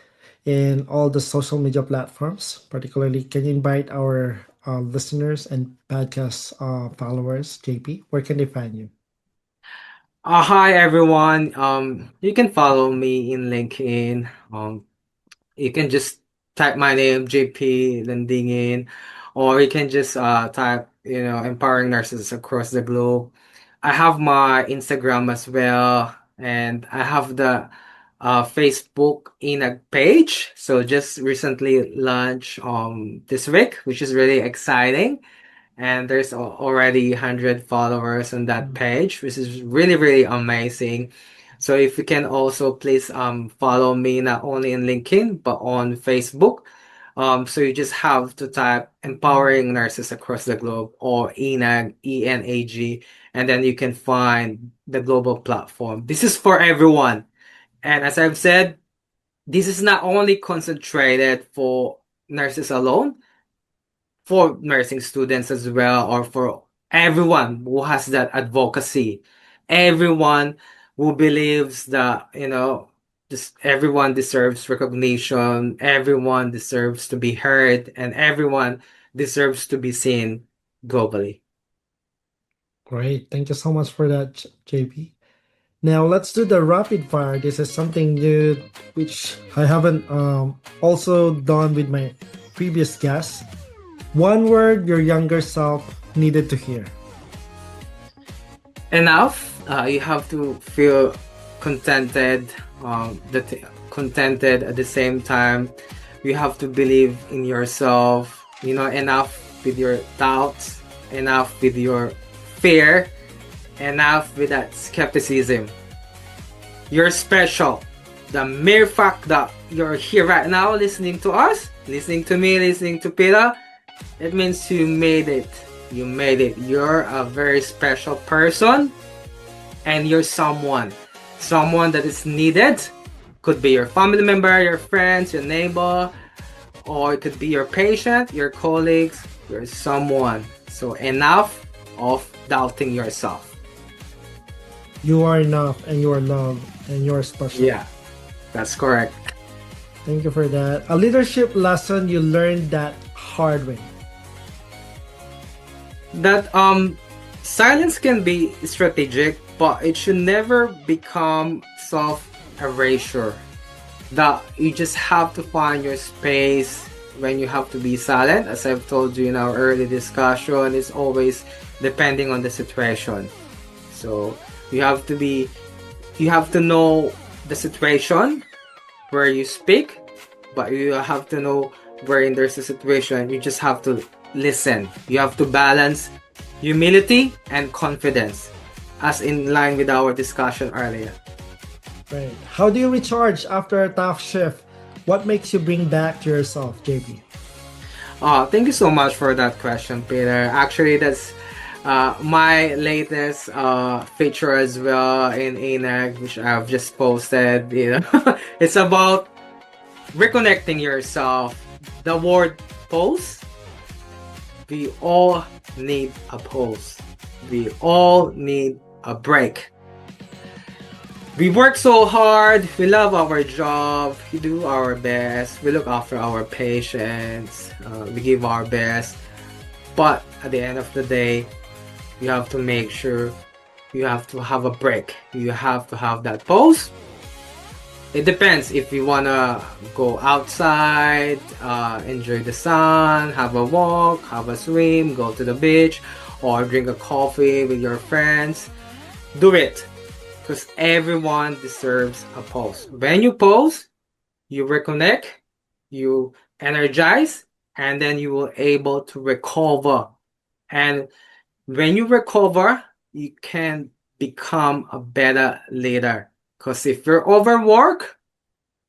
in all the social media platforms. Particularly, can you invite our listeners and podcast followers, JP? Where can they find you? Hi everyone. You can follow me in LinkedIn. You can just type my name, Jaypee Landingin, or you can just type, empowering nurses across the globe. I have my Instagram as well, and I have the Facebook in a page. So just recently launched this week, which is really exciting, and there's already 100 followers on that page, which is really amazing. So if you can also please follow me not only in LinkedIn but on Facebook. So you just have to type empowering nurses across the globe, or ENAG, ENAG, and then you can find the global platform. This is for everyone. And as I've said, this is not only concentrated for nurses alone, for nursing students as well, or for everyone who has that advocacy, everyone who believes that, everyone deserves recognition, everyone deserves to be heard, and everyone deserves to be seen globally. Great. Thank you so much for that, JP. Now let's do the rapid fire. This is something new which I haven't also done with my previous guests. One word your younger self needed to hear. Enough. You have to feel contented, contented at the same time. You have to believe in yourself. Enough with your doubts, enough with your fear, enough with that skepticism. You're special. The mere fact that you're here right now listening to us, listening to me, listening to Peter, it means you made it. You made it. You're a very special person, and you're someone that is needed. Could be your family member, your friends, your neighbor, or it could be your patient, your colleagues. You're someone. So enough of doubting yourself. You are enough and you are loved and you are special. Yeah, that's correct. Thank you for that. A leadership lesson you learned that hard way. That silence can be strategic, but it should never become self-erasure. That you just have to find your space when you have to be silent. As I've told you in our early discussion, it's always depending on the situation. So you have to know the situation where you speak, but you have to know wherein there's a situation, you just have to listen. You have to balance humility and confidence, as in line with our discussion earlier. Right. How do you recharge after a tough shift? What makes you bring back to yourself, JP? Thank you so much for that question, Peter. Actually, that's my latest feature as well in ANAG, which I've just posted. It's about reconnecting yourself. The word pause we all need a pause. We all need a break. We work so hard, we love our job, we do our best, we look after our patients, we give our best. But at the end of the day, you have to make sure you have to have a break. You have to have that pause. It depends if you wanna go outside, enjoy the sun, have a walk, have a swim, go to the beach, or drink a coffee with your friends. Do it, because everyone deserves a pause. When you pause, you reconnect, you energize, and then you will able to recover. And when you recover, you can become a better leader. Because if you're overworked,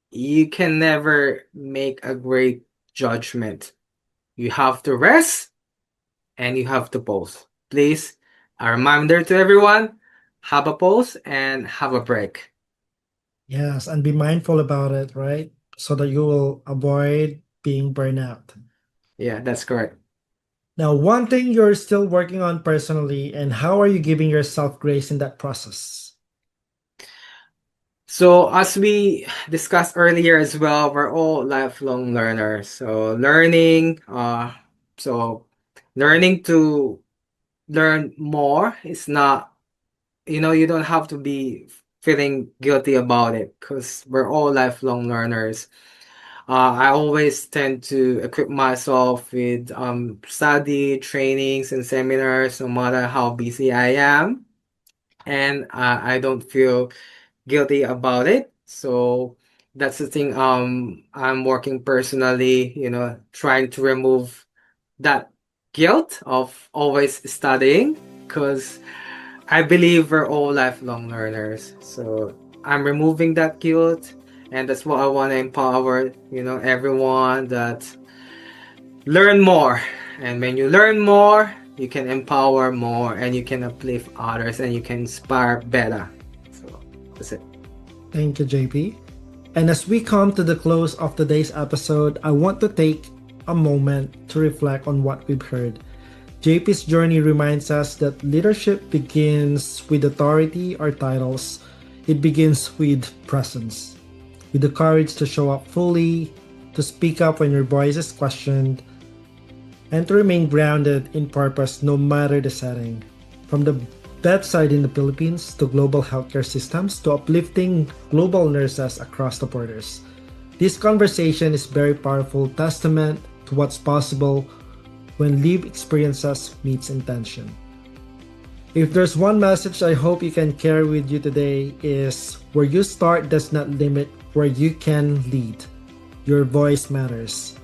you can never make a great judgment. You have to rest and you have to pause. Please, a reminder to everyone, have a pause and have a break. Yes, and be mindful about it, right? So that you will avoid being burnout. Yeah, that's correct. Now, one thing you're still working on personally, and how are you giving yourself grace in that process? So as we discussed earlier as well, we're all lifelong learners. So learning to learn more is not, you don't have to be feeling guilty about it because we're all lifelong learners. I always tend to equip myself with study, trainings, and seminars, no matter how busy I am, and I don't feel guilty about it. So that's the thing. I'm working personally, trying to remove that guilt of always studying, because I believe we're all lifelong learners. So I'm removing that guilt, and that's what I want to empower, everyone that learn more. And when you learn more, you can empower more and you can uplift others and you can inspire better. So that's it. Thank you, JP. And as we come to the close of today's episode, I want to take a moment to reflect on what we've heard. JP's journey reminds us that leadership begins with authority or titles. It begins with presence, with the courage to show up fully, to speak up when your voice is questioned, and to remain grounded in purpose no matter the setting. From the bedside in the Philippines to global healthcare systems to uplifting global nurses across the borders. This conversation is very powerful testament to what's possible when lived experiences meets intention. If there's one message I hope you can carry with you today is where you start does not limit where you can lead. Your voice matters.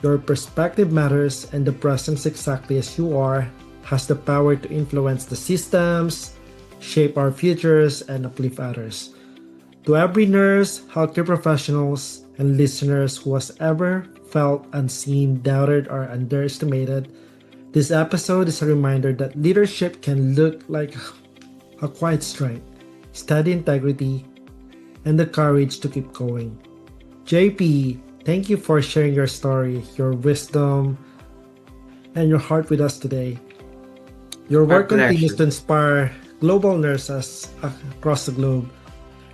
Your perspective matters, and the presence exactly as you are has the power to influence the systems, shape our futures, and uplift others. To every nurse, healthcare professionals, and listeners who has ever felt unseen, doubted, or underestimated, this episode is a reminder that leadership can look like a quiet strength, steady integrity, and the courage to keep going. JP, thank you for sharing your story, your wisdom, and your heart with us today. Your work continues to inspire global nurses across the globe.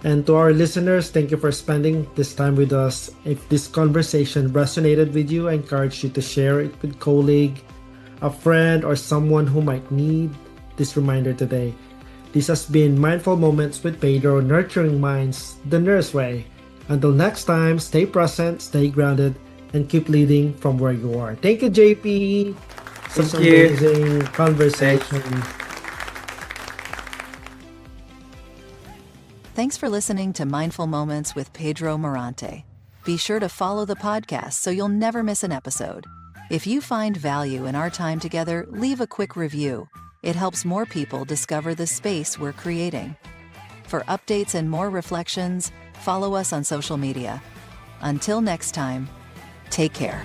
And to our listeners, thank you for spending this time with us. If this conversation resonated with you, I encourage you to share it with a colleague, a friend, or someone who might need this reminder today. This has been Mindful Moments with Pedro, Nurturing Minds the Nurse Way. Until next time, stay present, stay grounded, and keep leading from where you are. Thank you, JP. Such an amazing conversation. Thanks for listening to Mindful Moments with Pedro Morante. Be sure to follow the podcast so you'll never miss an episode. If you find value in our time together, leave a quick review. It helps more people discover the space we're creating. For updates and more reflections, follow us on social media. Until next time, take care.